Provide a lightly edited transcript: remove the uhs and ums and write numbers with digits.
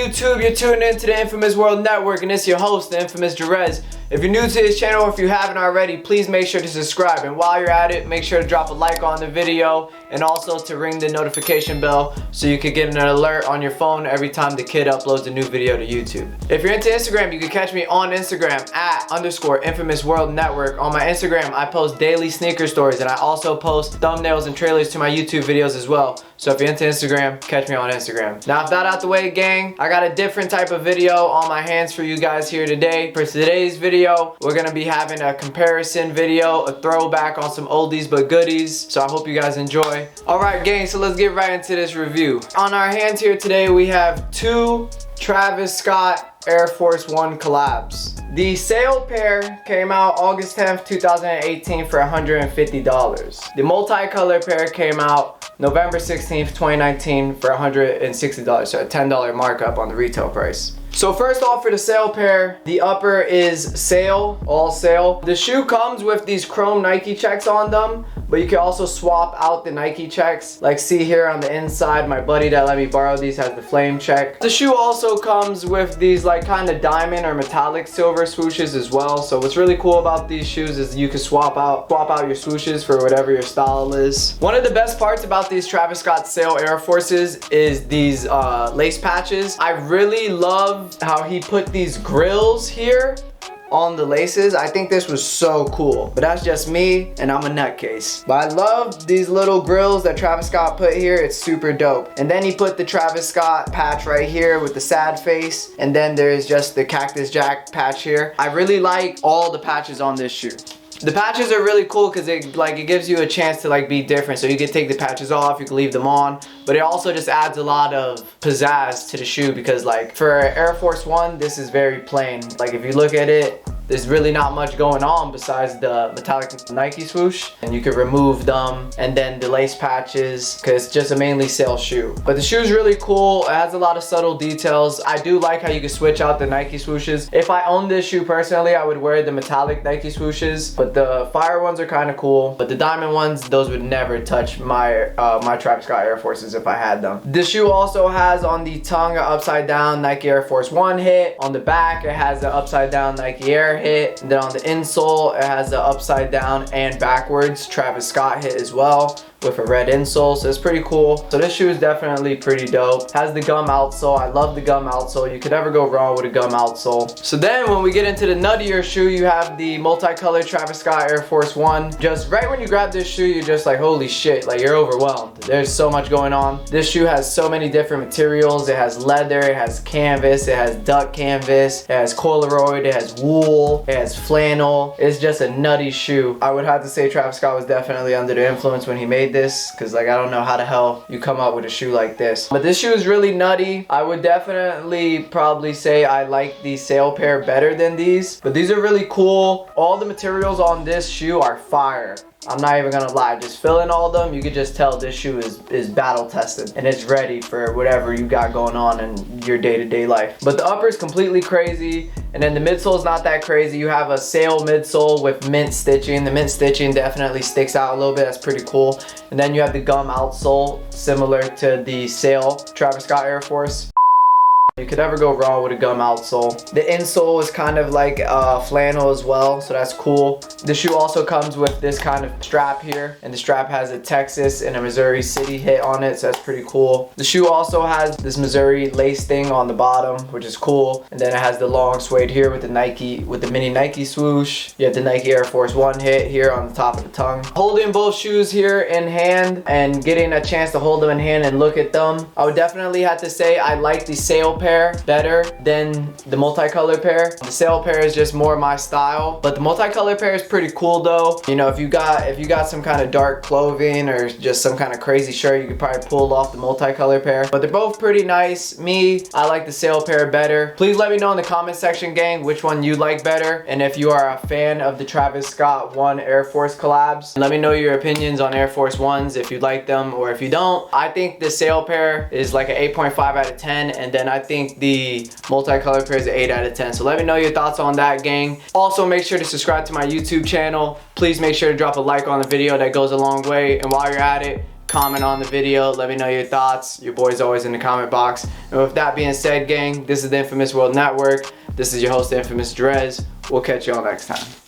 YouTube? You're tuned in to the Infamous World Network, and it's your host, the infamous Jerez. If you're new to this channel, or if you haven't already, please make sure to subscribe. And while you're at it, make sure to drop a like on the video and also to ring the notification bell so you can get an alert on your phone every time the kid uploads a new video to YouTube. If you're into Instagram, you can catch me on Instagram at @InfamousWorldNetwork. On my Instagram, I post daily sneaker stories, and I also post thumbnails and trailers to my YouTube videos as well. So if you're into Instagram, catch me on Instagram. Now, if that out the way, gang, I got a different type of video on my hands for you guys here today. For today's video, we're gonna be having a comparison video, a throwback on some oldies but goodies. So I hope you guys enjoy. All right, gang, so let's get right into this review. On our hands here today, we have two Travis Scott Air Force One collabs. The sale pair came out August 10th, 2018 for $150. The multicolor pair came out November 16th, 2019 for $160, so a $10 markup on the retail price. So first off, for the sale pair, the upper is sale, all sale. The shoe comes with these chrome Nike checks on them, but you can also swap out the Nike checks. Like see here on the inside, my buddy that let me borrow these has the flame check. The shoe also comes with these like kind of diamond or metallic silver swooshes as well. So what's really cool about these shoes is you can swap out your swooshes for whatever your style is. One of the best parts about these Travis Scott sale Air Forces is these lace patches. I really love how he put these grills here on the laces. I think this was so cool, but that's just me and I'm a nutcase. But I love these little grills that Travis Scott put here. It's super dope. And then he put the Travis Scott patch right here with the sad face, and then there's just the Cactus Jack patch here. I really like all the patches on this shoe. The patches are really cool because it gives you a chance to be different. So you can take the patches off, you can leave them on, but it also just adds a lot of pizzazz to the shoe because for Air Force One, this is very plain. If you look at it, there's really not much going on besides the metallic Nike swoosh, and you can remove them, and then the lace patches because it's just a mainly sale shoe. But the shoe is really cool. It has a lot of subtle details. I do like how you can switch out the Nike swooshes. If I owned this shoe personally, I would wear the metallic Nike swooshes, but the fire ones are kind of cool. But the diamond ones, those would never touch my my Travis Scott Air Forces if I had them. The shoe also has on the tongue an upside down Nike Air Force One hit. On the back, it has the upside down Nike Air hit. And then on the insole, it has the upside down and backwards Travis Scott hit as well, with a red insole, so it's pretty cool. So this shoe is definitely pretty dope. Has the gum outsole. I love the gum outsole. You could never go wrong with a gum outsole. So then when we get into the nuttier shoe, you have the multicolored Travis Scott Air Force One. Just right when you grab this shoe, you're just like, holy shit, you're overwhelmed. There's so much going on. This shoe has so many different materials. It has leather, it has canvas, it has duck canvas, it has corduroy, it has wool, it has flannel. It's just a nutty shoe. I would have to say Travis Scott was definitely under the influence when he made this, because I don't know how the hell you come up with a shoe like this. But this shoe is really nutty. I would definitely probably say I like the sale pair better than these, but these are really cool. All the materials on this shoe are fire. I'm not even gonna lie, just feeling all of them, you could just tell this shoe is battle tested and it's ready for whatever you got going on in your day-to-day life. But the upper is completely crazy, and then the midsole is not that crazy. You have a sale midsole with mint stitching. The mint stitching definitely sticks out a little bit. That's pretty cool. And then you have the gum outsole, similar to the sale Travis Scott Air Force. You could never go wrong with a gum outsole. The insole is kind of like flannel as well, so that's cool. The shoe also comes with this kind of strap here, and the strap has a Texas and a Missouri City hit on it, so that's pretty cool. The shoe also has this Missouri lace thing on the bottom, which is cool, and then it has the long suede here with the mini Nike swoosh. You have the Nike Air Force One hit here on the top of the tongue. Holding both shoes here in hand and getting a chance to hold them in hand and look at them, I would definitely have to say I like the sale pair better than the multicolor pair. The sale pair is just more my style, but the multicolor pair is pretty cool though. You know, if you got some kind of dark clothing or just some kind of crazy shirt, you could probably pull off the multicolor pair. But they're both pretty nice. I like the sale pair better. Please let me know in the comment section, gang, which one you like better, and if you are a fan of the Travis Scott One Air Force collabs. Let me know your opinions on Air Force Ones, if you like them or if you don't. I think the sale pair is like an 8.5 out of 10, and then I think the multicolor pair is an 8 out of 10. So let me know your thoughts on that, gang. Also, make sure to subscribe to my YouTube channel. Please make sure to drop a like on the video. That goes a long way. And while you're at it, comment on the video, let me know your thoughts. Your boy's always in the comment box. And with that being said, gang, this is the Infamous World Network. This is your host, the Infamous Drez. We'll catch y'all next time.